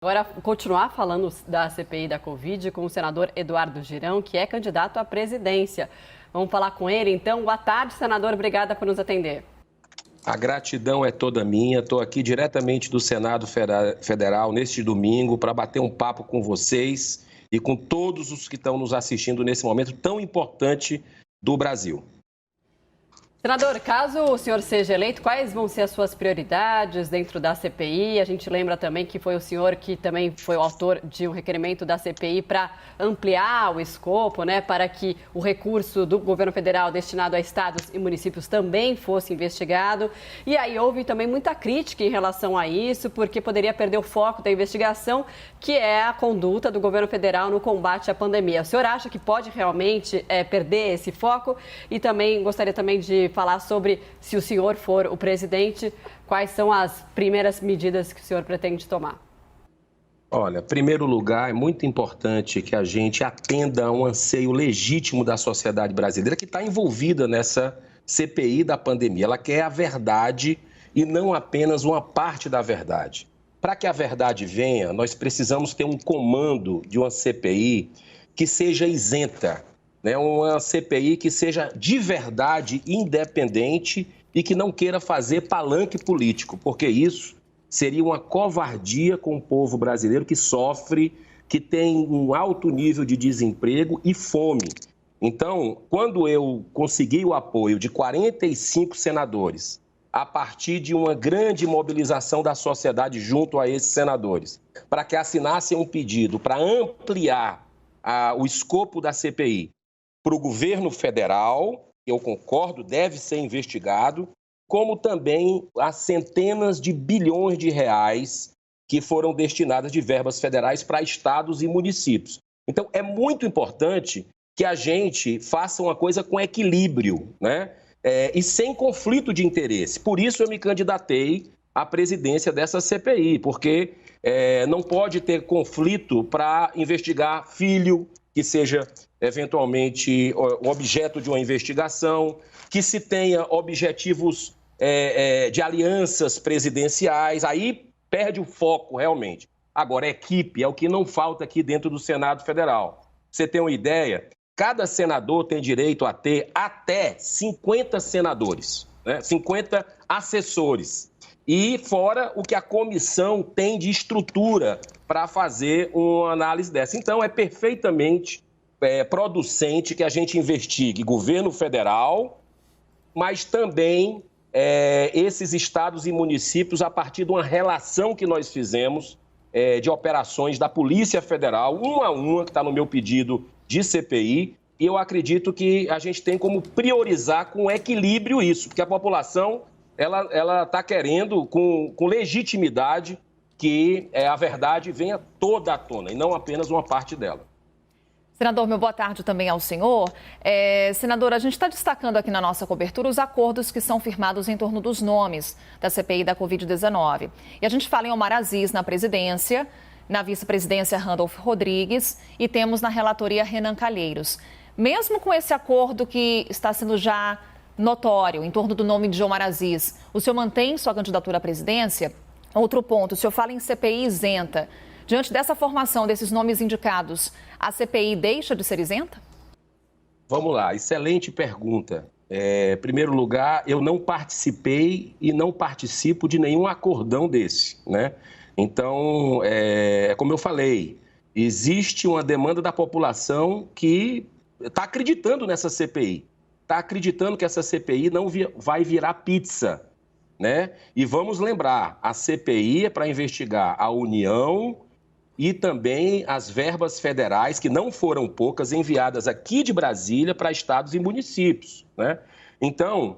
Agora, continuar falando da CPI da Covid com o senador Eduardo Girão, que é candidato à presidência. Vamos falar com ele, então. Boa tarde, senador. Obrigada por nos atender. A gratidão é toda minha. Estou aqui diretamente do Senado Federal neste domingo para bater um papo com vocês e com todos os que estão nos assistindo nesse momento tão importante do Brasil. Senador, caso o senhor seja eleito, quais vão ser as suas prioridades dentro da CPI? A gente lembra também que foi o senhor que também foi o autor de um requerimento da CPI para ampliar o escopo, né, para que o recurso do governo federal destinado a estados e municípios também fosse investigado. E aí houve também muita crítica em relação a isso, porque poderia perder o foco da investigação, que é a conduta do governo federal no combate à pandemia. O senhor acha que pode realmente perder esse foco? E também gostaria também de falar sobre, se o senhor for o presidente, quais são as primeiras medidas que o senhor pretende tomar? Olha, em primeiro lugar, é muito importante que a gente atenda a um anseio legítimo da sociedade brasileira que está envolvida nessa CPI da pandemia. Ela quer a verdade e não apenas uma parte da verdade. Para que a verdade venha, nós precisamos ter um comando de uma CPI que seja isenta, né? Uma CPI que seja de verdade independente e que não queira fazer palanque político, porque isso seria uma covardia com o povo brasileiro que sofre, que tem um alto nível de desemprego e fome. Então, quando eu consegui o apoio de 45 senadores, a partir de uma grande mobilização da sociedade junto a esses senadores, para que assinassem um pedido para ampliar o escopo da CPI, para o governo federal, eu concordo, deve ser investigado, como também as centenas de bilhões de reais que foram destinadas de verbas federais para estados e municípios. Então, é muito importante que a gente faça uma coisa com equilíbrio, né? E sem conflito de interesse. Por isso eu me candidatei à presidência dessa CPI, porque não pode ter conflito para investigar filho que seja eventualmente objeto de uma investigação, que se tenha objetivos de alianças presidenciais, aí perde o foco realmente. Agora, equipe é o que não falta aqui dentro do Senado Federal. Pra você ter uma ideia, cada senador tem direito a ter até 50 senadores, né? 50 assessores. E fora o que a comissão tem de estrutura para fazer uma análise dessa. Então, é perfeitamente producente que a gente investigue governo federal, mas também esses estados e municípios a partir de uma relação que nós fizemos de operações da Polícia Federal, uma a uma, que está no meu pedido de CPI, e eu acredito que a gente tem como priorizar com equilíbrio isso, porque a população ela está querendo, com legitimidade, que a verdade venha toda à tona, e não apenas uma parte dela. Senador, meu boa tarde também ao senhor. Senador, a gente está destacando aqui na nossa cobertura os acordos que são firmados em torno dos nomes da CPI da Covid-19. E a gente fala em Omar Aziz na presidência, na vice-presidência Randolph Rodrigues e temos na relatoria Renan Calheiros. Mesmo com esse acordo que está sendo já notório em torno do nome de Omar Aziz, o senhor mantém sua candidatura à presidência? Outro ponto, o senhor fala em CPI isenta. Diante dessa formação desses nomes indicados, a CPI deixa de ser isenta? Vamos lá, excelente pergunta. Em primeiro lugar, eu não participei e não participo de nenhum acordão desse, né? Então, como eu falei, existe uma demanda da população que está acreditando nessa CPI, está acreditando que essa CPI não vai virar pizza, né? E vamos lembrar, a CPI é para investigar a União e também as verbas federais, que não foram poucas, enviadas aqui de Brasília para estados e municípios, né? Então,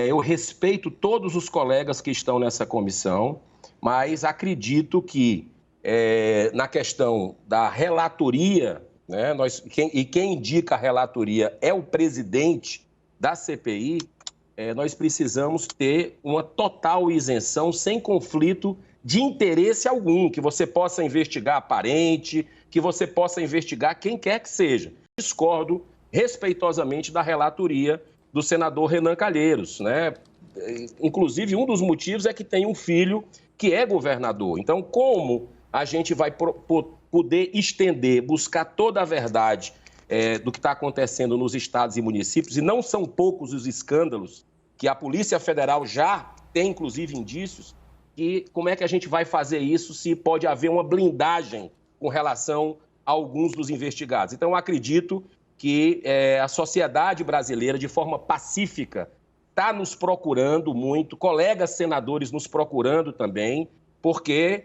eu respeito todos os colegas que estão nessa comissão, mas acredito que na questão da relatoria, né, quem indica a relatoria é o presidente da CPI, nós precisamos ter uma total isenção, sem conflito de interesse algum, que você possa investigar parente, que você possa investigar quem quer que seja. Discordo respeitosamente da relatoria do senador Renan Calheiros, né? Inclusive, um dos motivos é que tem um filho que é governador. Então, como a gente vai poder estender, buscar toda a verdade do que está acontecendo nos estados e municípios, e não são poucos os escândalos que a Polícia Federal já tem, inclusive, indícios, e como é que a gente vai fazer isso se pode haver uma blindagem com relação a alguns dos investigados. Então, eu acredito que a sociedade brasileira, de forma pacífica, está nos procurando muito, colegas senadores nos procurando também, porque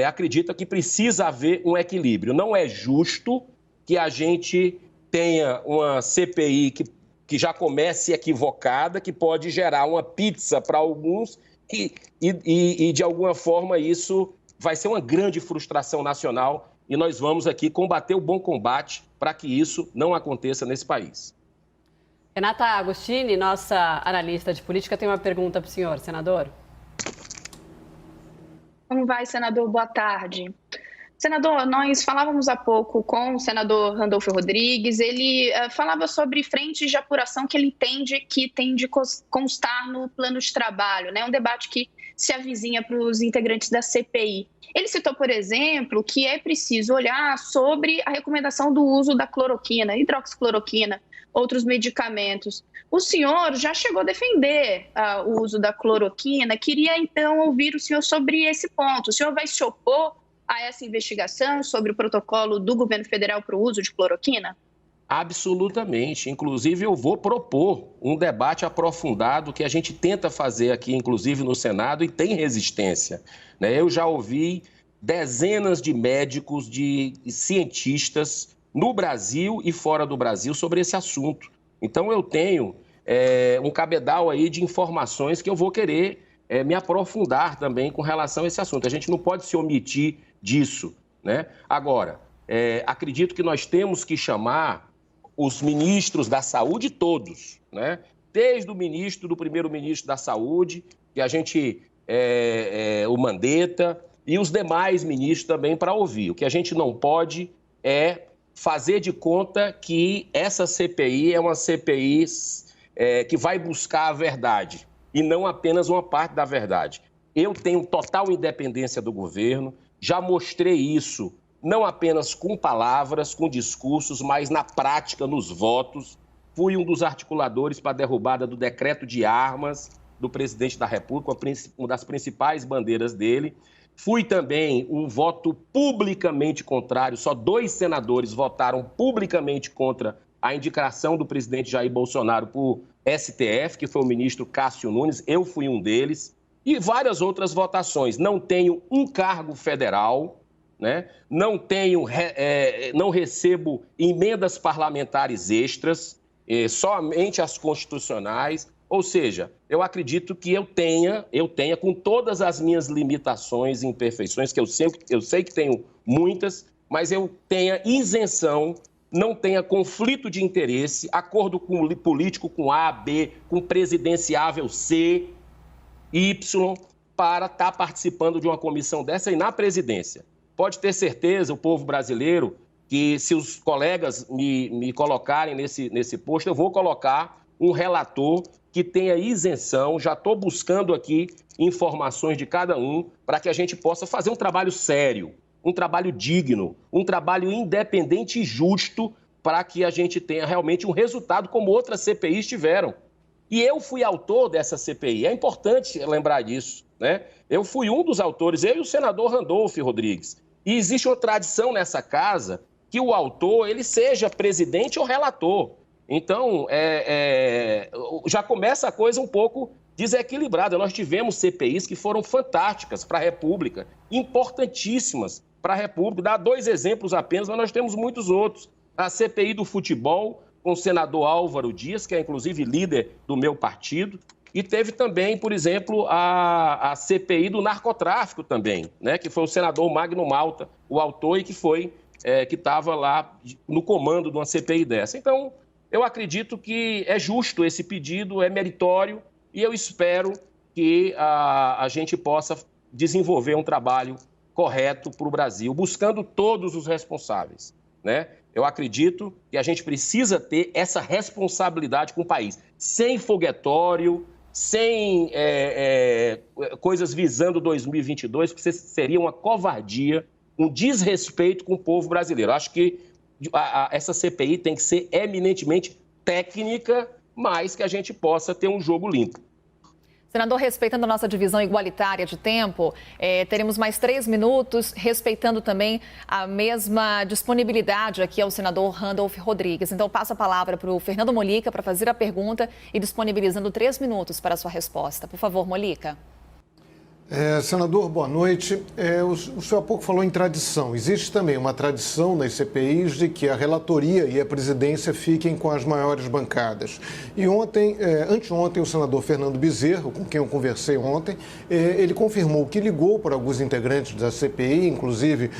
acredita que precisa haver um equilíbrio. Não é justo que a gente tenha uma CPI que já comece equivocada, que pode gerar uma pizza para alguns e, de alguma forma, isso vai ser uma grande frustração nacional e nós vamos aqui combater o bom combate para que isso não aconteça nesse país. Renata Agostini, nossa analista de política, tem uma pergunta para o senhor, senador. Como vai, senador? Boa tarde. Senador, nós falávamos há pouco com o senador Randolfo Rodrigues, ele falava sobre frentes de apuração que ele entende que tem de constar no plano de trabalho, né? Um debate que se avizinha para os integrantes da CPI. Ele citou, por exemplo, que é preciso olhar sobre a recomendação do uso da cloroquina, hidroxicloroquina, outros medicamentos. O senhor já chegou a defender o uso da cloroquina, queria então ouvir o senhor sobre esse ponto. O senhor vai se opor a essa investigação sobre o protocolo do governo federal para o uso de cloroquina? Absolutamente. Inclusive, eu vou propor um debate aprofundado que a gente tenta fazer aqui, inclusive no Senado, e tem resistência, né? Eu já ouvi dezenas de médicos, de cientistas no Brasil e fora do Brasil sobre esse assunto. Então, eu tenho um cabedal aí de informações que eu vou querer me aprofundar também com relação a esse assunto. A gente não pode se omitir disso, né? Agora, acredito que nós temos que chamar os ministros da saúde todos, né? Desde o primeiro-ministro da saúde, que a gente, o Mandetta, e os demais ministros também para ouvir. O que a gente não pode é fazer de conta que essa CPI é uma CPI que vai buscar a verdade, e não apenas uma parte da verdade. Eu tenho total independência do governo, já mostrei isso, não apenas com palavras, com discursos, mas na prática, nos votos. Fui um dos articuladores para a derrubada do decreto de armas do presidente da República, uma das principais bandeiras dele. Fui também um voto publicamente contrário, só 2 senadores votaram publicamente contra a indicação do presidente Jair Bolsonaro para o STF, que foi o ministro Cássio Nunes, eu fui um deles, e várias outras votações. Não tenho um cargo federal, né? Não recebo emendas parlamentares extras, somente as constitucionais. Ou seja, eu acredito que eu tenha, com todas as minhas limitações e imperfeições, que eu sei que tenho muitas, mas eu tenha isenção, não tenha conflito de interesse, acordo político com A, B, com presidenciável C, Y, para estar participando de uma comissão dessa e na presidência. Pode ter certeza, o povo brasileiro, que se os colegas me colocarem nesse posto, eu vou colocar um relator que tenha isenção. Já estou buscando aqui informações de cada um para que a gente possa fazer um trabalho sério, um trabalho digno, um trabalho independente e justo para que a gente tenha realmente um resultado como outras CPIs tiveram. E eu fui autor dessa CPI, é importante lembrar disso, né? Eu fui um dos autores, eu e o senador Randolfo Rodrigues. E existe uma tradição nessa casa que o autor ele seja presidente ou relator. Então, já começa a coisa um pouco desequilibrada. Nós tivemos CPIs que foram fantásticas para a República, importantíssimas para a República. Dá 2 exemplos apenas, mas nós temos muitos outros. A CPI do futebol, com o senador Álvaro Dias, que é inclusive líder do meu partido. E teve também, por exemplo, a CPI do narcotráfico também, né? Que foi o senador Magno Malta, o autor, e que estava lá no comando de uma CPI dessa. Então, eu acredito que é justo esse pedido, é meritório, e eu espero que a gente possa desenvolver um trabalho correto para o Brasil, buscando todos os responsáveis, né? Eu acredito que a gente precisa ter essa responsabilidade com o país, sem foguetório, sem coisas visando 2022, porque seria uma covardia um desrespeito com o povo brasileiro. Acho que essa CPI tem que ser eminentemente técnica, mas que a gente possa ter um jogo limpo. Senador, respeitando a nossa divisão igualitária de tempo, teremos mais 3 minutos, respeitando também a mesma disponibilidade aqui ao senador Randolph Rodrigues. Então, passo a palavra para o Fernando Mollica para fazer a pergunta e disponibilizando 3 minutos para a sua resposta. Por favor, Mollica. Senador, boa noite. O senhor há pouco falou em tradição. Existe também uma tradição nas CPIs de que a relatoria e a presidência fiquem com as maiores bancadas. E anteontem, o senador Fernando Bezerra, com quem eu conversei ontem, ele confirmou que ligou para alguns integrantes da CPI, inclusive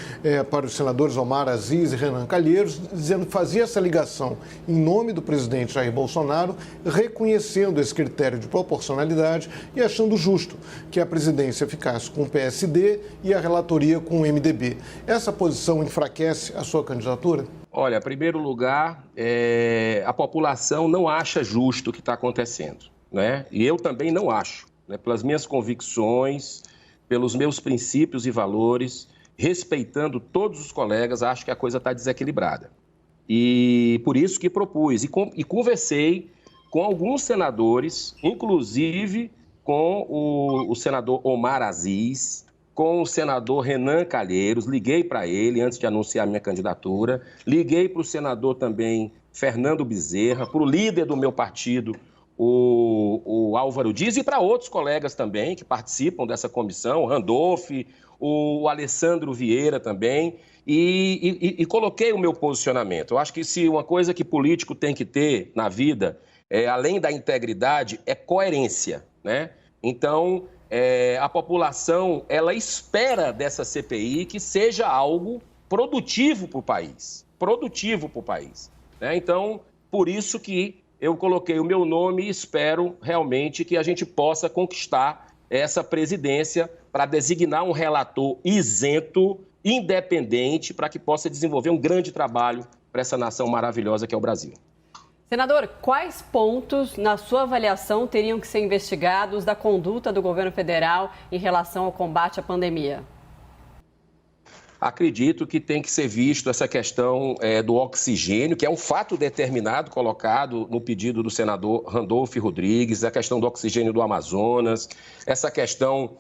para os senadores Omar Aziz e Renan Calheiros, dizendo que fazia essa ligação em nome do presidente Jair Bolsonaro, reconhecendo esse critério de proporcionalidade e achando justo que a presidência ficasse com o PSD e a relatoria com o MDB. Essa posição enfraquece a sua candidatura? Olha, em primeiro lugar, a população não acha justo o que está acontecendo, né? E eu também não acho, né? Pelas minhas convicções, pelos meus princípios e valores, respeitando todos os colegas, acho que a coisa está desequilibrada. E por isso que propus e conversei com alguns senadores, inclusive com o senador Omar Aziz, com o senador Renan Calheiros, liguei para ele antes de anunciar minha candidatura, liguei para o senador também Fernando Bezerra, para o líder do meu partido, o Álvaro Dias, e para outros colegas também que participam dessa comissão, o Randolph, o Alessandro Vieira também, e coloquei o meu posicionamento. Eu acho que se uma coisa que político tem que ter na vida, além da integridade, é coerência, né? Então, a população, ela espera dessa CPI que seja algo produtivo para o país, né? Então, por isso que eu coloquei o meu nome e espero realmente que a gente possa conquistar essa presidência para designar um relator isento, independente, para que possa desenvolver um grande trabalho para essa nação maravilhosa que é o Brasil. Senador, quais pontos, na sua avaliação, teriam que ser investigados da conduta do governo federal em relação ao combate à pandemia? Acredito que tem que ser visto essa questão do oxigênio, que é um fato determinado, colocado no pedido do senador Randolph Rodrigues, a questão do oxigênio do Amazonas, essa questão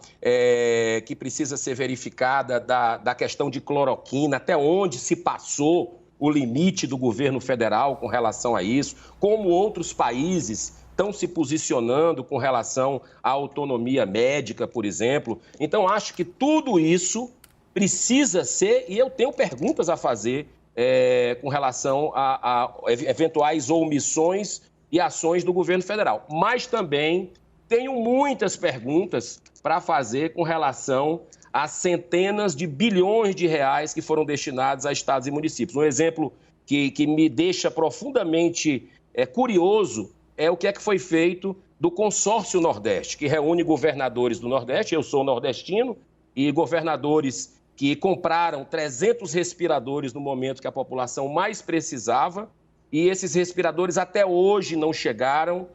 que precisa ser verificada da questão de cloroquina, até onde se passou o limite do governo federal com relação a isso, como outros países estão se posicionando com relação à autonomia médica, por exemplo. Então, acho que tudo isso precisa ser, e eu tenho perguntas a fazer com relação a eventuais omissões e ações do governo federal. Mas também tenho muitas perguntas para fazer com relação às centenas de bilhões de reais que foram destinados a estados e municípios. Um exemplo que me deixa profundamente curioso é o que foi feito do Consórcio Nordeste, que reúne governadores do Nordeste, eu sou nordestino, e governadores que compraram 300 respiradores no momento que a população mais precisava, e esses respiradores até hoje não chegaram.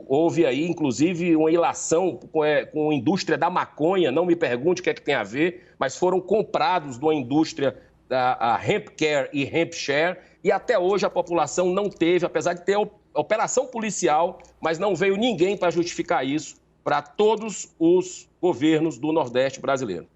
Houve aí, inclusive, uma ilação com a indústria da maconha, não me pergunte o que é que tem a ver, mas foram comprados de uma indústria da HempCare e HempShare, e até hoje a população não teve, apesar de ter operação policial, mas não veio ninguém para justificar isso para todos os governos do Nordeste brasileiro.